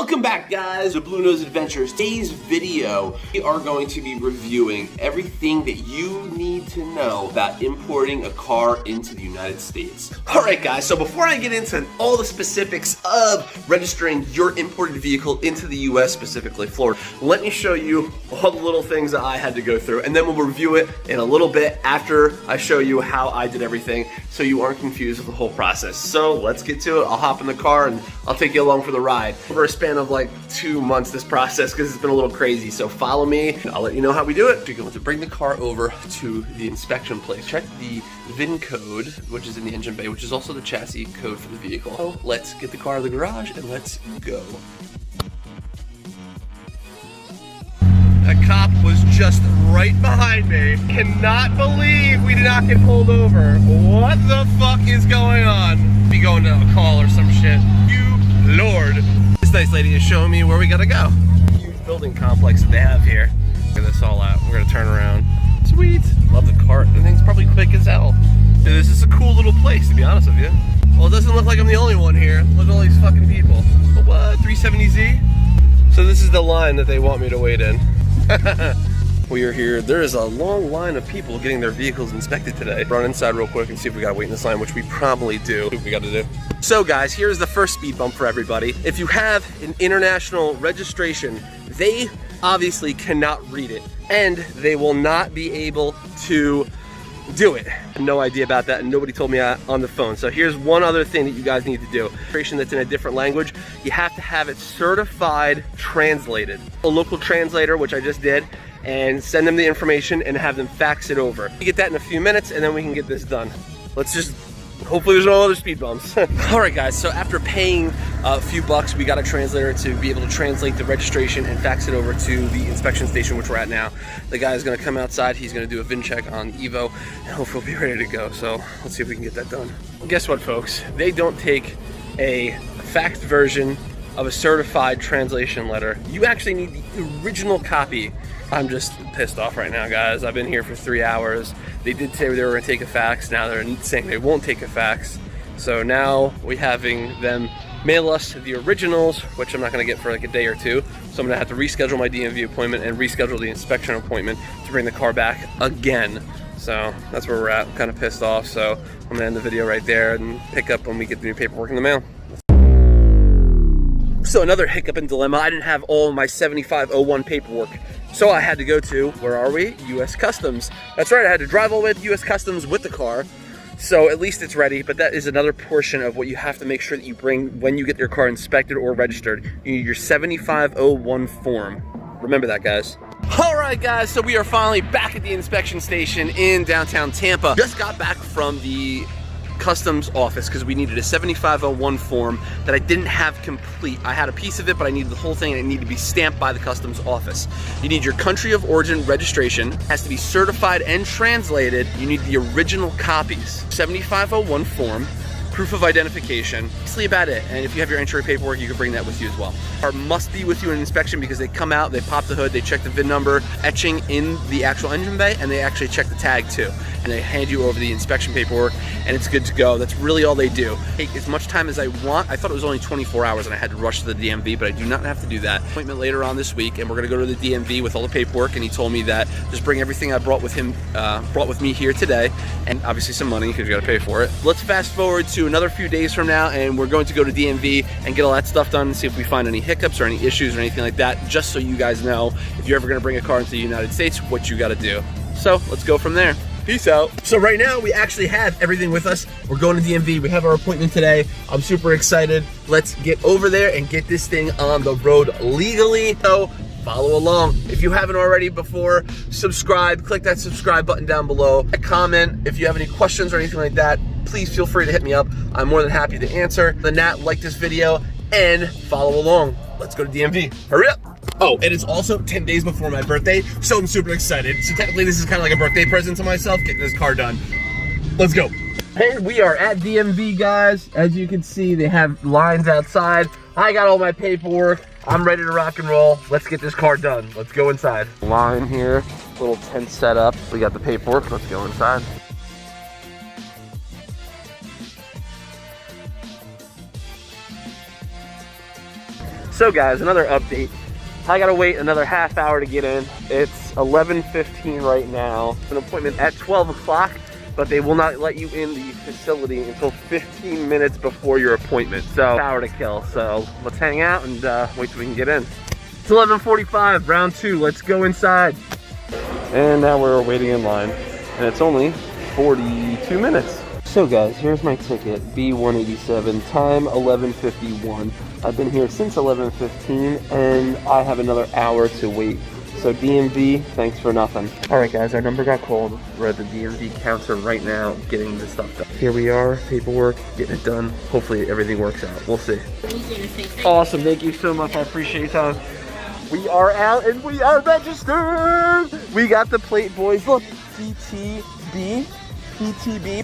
Welcome back, guys, to Blue Nose Adventures. Today's video, we are going to be reviewing everything that you need to know about importing a car into the United States. Alright guys, so before I get into all the specifics of registering your imported vehicle into the US, specifically Florida, let me show you all the little things that I had to go through, and then we'll review it in a little bit after I show you how I did everything so you aren't confused with the whole process. So let's get to it. I'll hop in the car and I'll take you along for the ride. Over a span of like 2 months, this process, because it's been a little crazy. So follow me and I'll let you know how we do it. You're going to bring the car over to the inspection place. Check the VIN code, which is in the engine bay, which is also the chassis code for the vehicle. So let's get the car out of the garage and let's go. A cop was just right behind me. Cannot believe we did not get pulled over. What the fuck is going on? Be going to a call or some shit. You Lord. This nice lady is showing me where we gotta go. Huge building complex that they have here. Look at this all out. We're gonna turn around. Sweet. Love the cart. The thing's probably quick as hell. Dude, this is a cool little place, to be honest with you. Well, it doesn't look like I'm the only one here. Look at all these fucking people. But what? 370Z? So this is the line that they want me to wait in. We are here. There is a long line of people getting their vehicles inspected today. Run inside real quick and see if we gotta wait in this line, which we probably do. What we gotta do. So guys, here's the first speed bump for everybody. If you have an international registration, they obviously cannot read it, and they will not be able to do it. No idea about that, and nobody told me on the phone. So here's one other thing that you guys need to do. Registration that's in a different language, you have to have it certified translated. A local translator, which I just did, and send them the information and have them fax it over. You get that in a few minutes, and then we can get this done. Let's just, hopefully there's no other speed bumps. All right guys, so after paying a few bucks, we got a translator to be able to translate the registration and fax it over to the inspection station, which we're at now. The guy is gonna come outside, he's gonna do a VIN check on Evo, and hopefully we'll be ready to go. So let's see if we can get that done. Well, guess what folks, they don't take a faxed version of a certified translation letter. You actually need the original copy. I'm just pissed off right now, guys. I've been here for 3 hours. They did say they were gonna take a fax. Now they're saying they won't take a fax. So now we're having them mail us the originals, which I'm not gonna get for like a day or two. So I'm gonna have to reschedule my DMV appointment and reschedule the inspection appointment to bring the car back again. So that's where we're at. I'm kind of pissed off. So I'm gonna end the video right there and pick up when we get the new paperwork in the mail. So another hiccup and dilemma, I didn't have all my 7501 paperwork. So I had to go to, where are we? US Customs. That's right, I had to drive all the way to US Customs with the car. So at least it's ready, but that is another portion of what you have to make sure that you bring when you get your car inspected or registered. You need your 7501 form. Remember that, guys. All right, guys, so we are finally back at the inspection station in downtown Tampa. Just got back from the customs office because we needed a 7501 form that I didn't have complete. I had a piece of it, but I needed the whole thing and it needed to be stamped by the customs office. You need your country of origin registration, it has to be certified and translated. You need the original copies. 7501 form, proof of identification, basically about it. And if you have your entry paperwork, you can bring that with you as well. Car must be with you in inspection because they come out, they pop the hood, they check the VIN number, etching in the actual engine bay, and they actually check the tag too. And they hand you over the inspection paperwork and it's good to go. That's really all they do. Take as much time as I want. I thought it was only 24 hours and I had to rush to the DMV, but I do not have to do that. Appointment later on this week, and we're gonna go to the DMV with all the paperwork, and he told me that just bring everything I brought with me here today, and obviously some money because you gotta pay for it. Let's fast forward to another few days from now, and we're going to go to DMV and get all that stuff done and see if we find any hiccups or any issues or anything like that, just so you guys know if you're ever gonna bring a car into the United States, what you gotta do. So let's go from there. Peace out. So right now we actually have everything with us. We're going to DMV. We have our appointment today. I'm super excited. Let's get over there and get this thing on the road legally. So follow along. If you haven't already before, subscribe. Click that subscribe button down below. Comment if you have any questions or anything like that. Please feel free to hit me up. I'm more than happy to answer. Other than that, like this video and follow along. Let's go to DMV. Hurry up. Oh, and it's also 10 days before my birthday, so I'm super excited. So technically this is kind of like a birthday present to myself, getting this car done. Let's go. And we are at DMV, guys. As you can see, they have lines outside. I got all my paperwork. I'm ready to rock and roll. Let's get this car done. Let's go inside. Line here, little tent set up. We got the paperwork. Let's go inside. So guys, another update. I gotta wait another half hour to get in. It's 11:15 right now. An appointment at 12 o'clock, but they will not let you in the facility until 15 minutes before your appointment. So, hour to kill. So let's hang out and wait till we can get in. It's 11:45, round 2. Let's go inside. And now we're waiting in line, and it's only 42 minutes. So guys, here's my ticket, B187, time 11:51. I've been here since 11:15, and I have another hour to wait. So DMV, thanks for nothing. All right guys, our number got called. We're at the DMV counter right now, getting this stuff done. Here we are, paperwork, getting it done. Hopefully everything works out, we'll see. Awesome, thank you so much, I appreciate your time. We are out and we are registered. We got the plate, boys. Look, PTB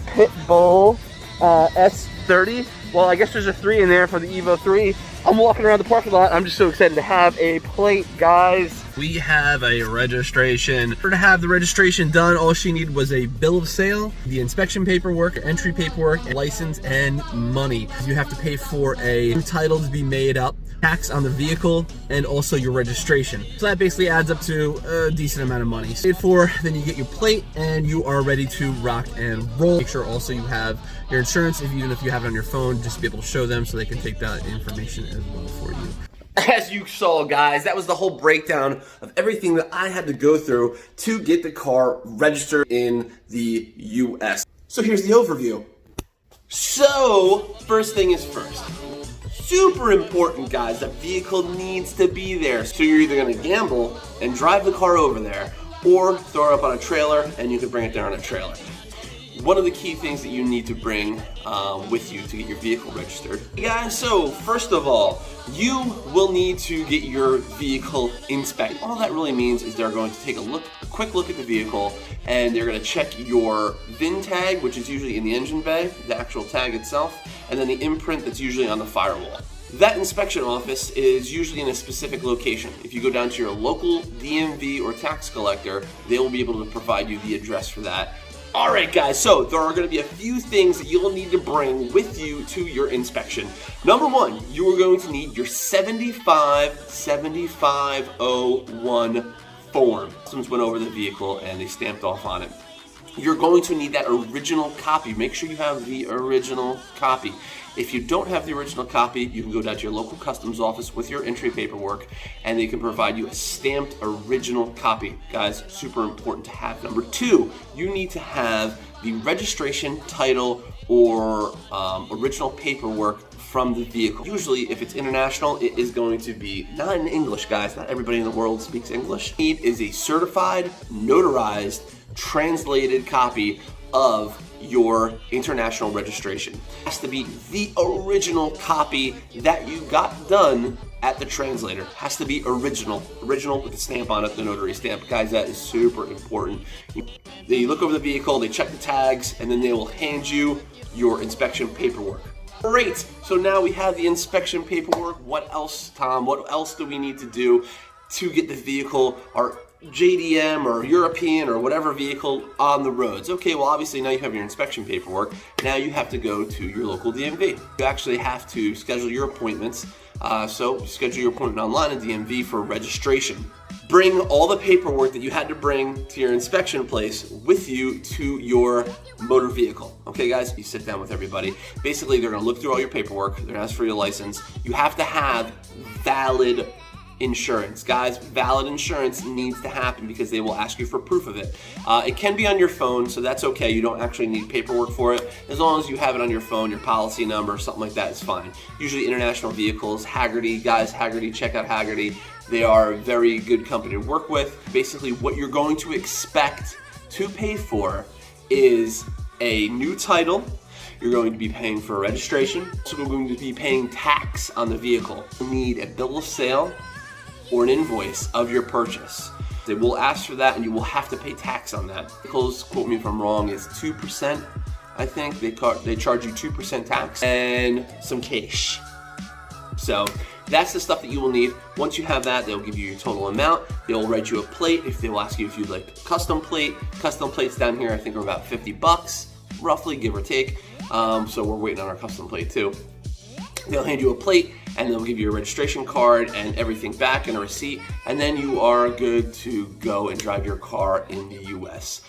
Pitbull S30. Well, I guess there's a 3 in there for the Evo 3. I'm walking around the parking lot. I'm just so excited to have a plate, guys. We have a registration. For to have the registration done, all she needed was a bill of sale, the inspection paperwork, entry paperwork, license, and money. You have to pay for a new title to be made up, tax on the vehicle, and also your registration. So that basically adds up to a decent amount of money. Paid for, then you get your plate, and you are ready to rock and roll. Make sure also you have your insurance, even if you have it on your phone, just to be able to show them so they can take that information as well for you. As you saw, guys, that was the whole breakdown of everything that I had to go through to get the car registered in the US. So here's the overview. So, first thing is first. Super important, guys, that vehicle needs to be there. So you're either gonna gamble and drive the car over there, or throw it up on a trailer and you can bring it there on a trailer. One of the key things that you need to bring with you to get your vehicle registered. Guys, so first of all, you will need to get your vehicle inspected. All that really means is they're going to take a quick look at the vehicle, and they're going to check your VIN tag, which is usually in the engine bay, the actual tag itself, and then the imprint that's usually on the firewall. That inspection office is usually in a specific location. If you go down to your local DMV or tax collector, they will be able to provide you the address for that. Alright guys, so there are going to be a few things that you'll need to bring with you to your inspection. Number one, you are going to need your 7501 form. Customs went over the vehicle and they stamped off on it. You're going to need that original copy. Make sure you have the original copy. If you don't have the original copy, you can go down to your local customs office with your entry paperwork and they can provide you a stamped original copy. Guys, super important to have. Number two, you need to have the registration, title, or original paperwork from the vehicle. Usually, if it's international, it is going to be not in English, guys. Not everybody in the world speaks English. What you need is a certified, notarized, translated copy of your international registration. It has to be the original copy that you got done at the translator. It has to be original with the stamp on it, the notary stamp. Guys, that is super important. They look over the vehicle, they check the tags, and then they will hand you your inspection paperwork. Great, so now we have the inspection paperwork. What else, Tom? What else do we need to do to get the vehicle, our JDM or European or whatever vehicle on the roads? Okay, well obviously now you have your inspection paperwork. Now you have to go to your local DMV. You actually have to schedule your appointments. So schedule your appointment online at DMV for registration. Bring all the paperwork that you had to bring to your inspection place with you to your motor vehicle. Okay guys, you sit down with everybody. Basically they're gonna look through all your paperwork, they're gonna ask for your license. You have to have valid insurance. Guys, valid insurance needs to happen because they will ask you for proof of it. It can be on your phone, so that's okay. You don't actually need paperwork for it. As long as you have it on your phone, your policy number, something like that is fine. Usually international vehicles, Hagerty, guys, Hagerty, check out Hagerty. They are a very good company to work with. Basically, what you're going to expect to pay for is a new title. You're going to be paying for registration. So we're going to be paying tax on the vehicle. You need a bill of sale or an invoice of your purchase. They will ask for that and you will have to pay tax on that. Vehicles, quote me if I'm wrong, is 2%, I think. They charge you 2% tax and some cash. So that's the stuff that you will need. Once you have that, they'll give you your total amount. They'll write you a plate. If they will ask you if you'd like a custom plate. Custom plates down here I think are about 50 bucks, roughly, give or take. So we're waiting on our custom plate too. They'll hand you a plate and they'll give you a registration card and everything back and a receipt, and then you are good to go and drive your car in the US.